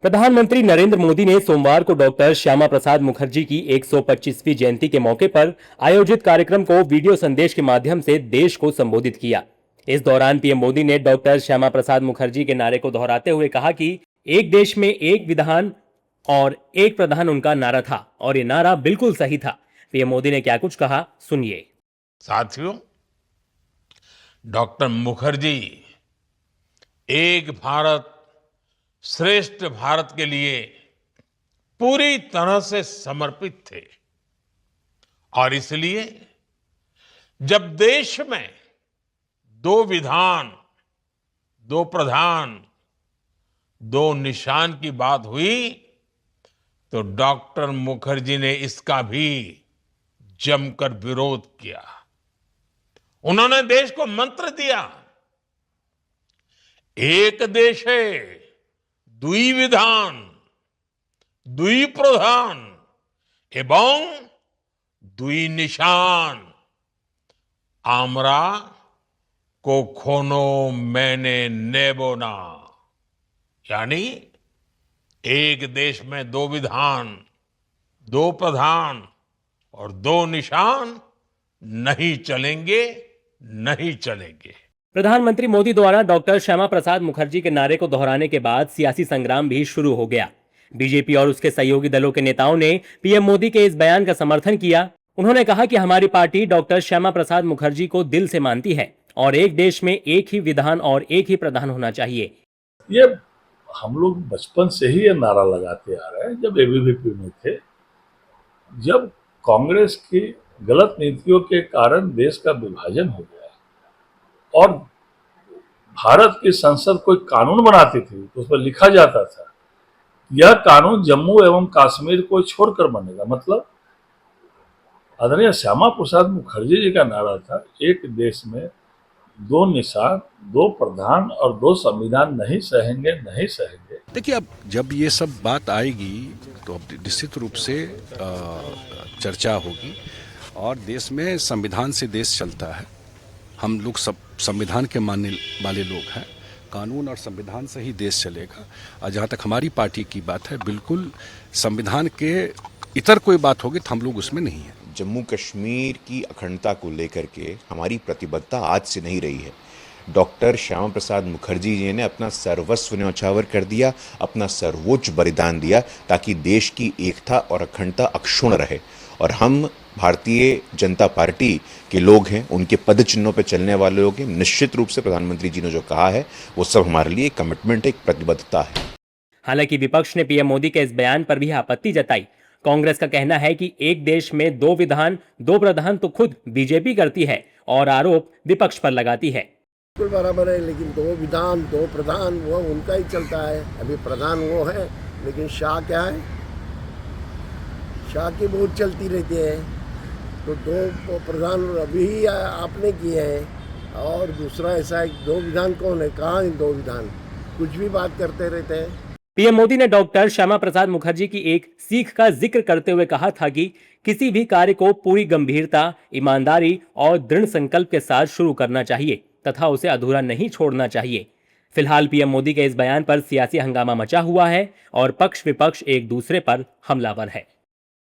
प्रधानमंत्री नरेंद्र मोदी ने सोमवार को डॉक्टर श्यामा प्रसाद मुखर्जी की 125वीं जयंती के मौके पर आयोजित कार्यक्रम को वीडियो संदेश के माध्यम से देश को संबोधित किया। इस दौरान पीएम मोदी ने डॉक्टर श्यामा प्रसाद मुखर्जी के नारे को दोहराते हुए कहा कि एक देश में एक विधान और एक प्रधान उनका नारा था और ये नारा बिल्कुल सही था। पीएम मोदी ने क्या कुछ कहा, सुनिए। साथियों, डॉक्टर मुखर्जी एक भारत श्रेष्ठ भारत के लिए पूरी तरह से समर्पित थे और इसलिए जब देश में दो विधान, दो प्रधान, दो निशान की बात हुई तो डॉक्टर मुखर्जी ने इसका भी जमकर विरोध किया। उन्होंने देश को मंत्र दिया, एक देश है दुई विधान दुई प्रधान एवं दुई निशान आमरा कखनो मैंने नेबो ना। यानी एक देश में दो विधान, दो प्रधान और दो निशान नहीं चलेंगे, नहीं चलेंगे। प्रधानमंत्री मोदी द्वारा डॉक्टर श्यामा प्रसाद मुखर्जी के नारे को दोहराने के बाद सियासी संग्राम भी शुरू हो गया। बीजेपी और उसके सहयोगी दलों के नेताओं ने पीएम मोदी के इस बयान का समर्थन किया। उन्होंने कहा कि हमारी पार्टी डॉक्टर श्यामा प्रसाद मुखर्जी को दिल से मानती है और एक देश में एक ही विधान और एक ही प्रधान होना चाहिए। ये हम लोग बचपन से ही ये नारा लगाते आ रहे हैं। जब एबीवीपी में थे, जब कांग्रेस की गलत नीतियों के कारण देश का विभाजन हो गया और भारत की संसद कोई कानून बनाती थी तो उस पर लिखा जाता था यह कानून जम्मू एवं कश्मीर को छोड़कर बनेगा। मतलब आदरणीय श्यामा प्रसाद मुखर्जी जी का नारा था, एक देश में दो निशान, दो प्रधान और दो संविधान नहीं सहेंगे, नहीं सहेंगे। देखिए, अब जब ये सब बात आएगी तो अब निश्चित रूप से चर्चा होगी और देश में संविधान से देश चलता है। हम लोग सब संविधान के मानने वाले लोग हैं, कानून और संविधान से ही देश चलेगा। और जहाँ तक हमारी पार्टी की बात है, बिल्कुल संविधान के इतर कोई बात होगी तो हम लोग उसमें नहीं है। जम्मू कश्मीर की अखंडता को लेकर के हमारी प्रतिबद्धता आज से नहीं रही है। डॉक्टर श्यामा प्रसाद मुखर्जी जी ने अपना सर्वस्व न्यौछावर कर दिया, अपना सर्वोच्च बलिदान दिया ताकि देश की एकता और अखंडता अक्षुण्ण रहे। और हम भारतीय जनता पार्टी के लोग हैं, उनके पद चिन्हों पर चलने वाले लोग हैं। निश्चित रूप से प्रधानमंत्री जी ने जो कहा है वो सब हमारे लिए कमिटमेंट है, एक प्रतिबद्धता है। हालांकि विपक्ष ने पीएम मोदी के इस बयान पर भी आपत्ति जताई। कांग्रेस का कहना है कि एक देश में दो विधान दो प्रधान तो खुद बीजेपी करती है और आरोप विपक्ष पर लगाती है। बिल्कुल बराबर है, लेकिन दो विधान दो प्रधान वो उनका ही चलता है। अभी प्रधान वो है, लेकिन शाह क्या है, शाह की बहुत चलती रहती है। तो दो प्रधान अभी आपने किए हैं और दूसरा ऐसा है, दो विधान कौन है, कहाँ है दो विधान, कुछ भी बात करते रहते हैं। पीएम मोदी ने डॉक्टर श्यामा प्रसाद मुखर्जी की एक सीख का जिक्र करते हुए कहा था कि किसी भी कार्य को पूरी गंभीरता, ईमानदारी और दृढ़ संकल्प के साथ शुरू करना चाहिए तथा उसे अधूरा नहीं छोड़ना चाहिए। फिलहाल पीएम मोदी के इस बयान पर सियासी हंगामा मचा हुआ है और पक्ष विपक्ष एक दूसरे पर हमलावर है।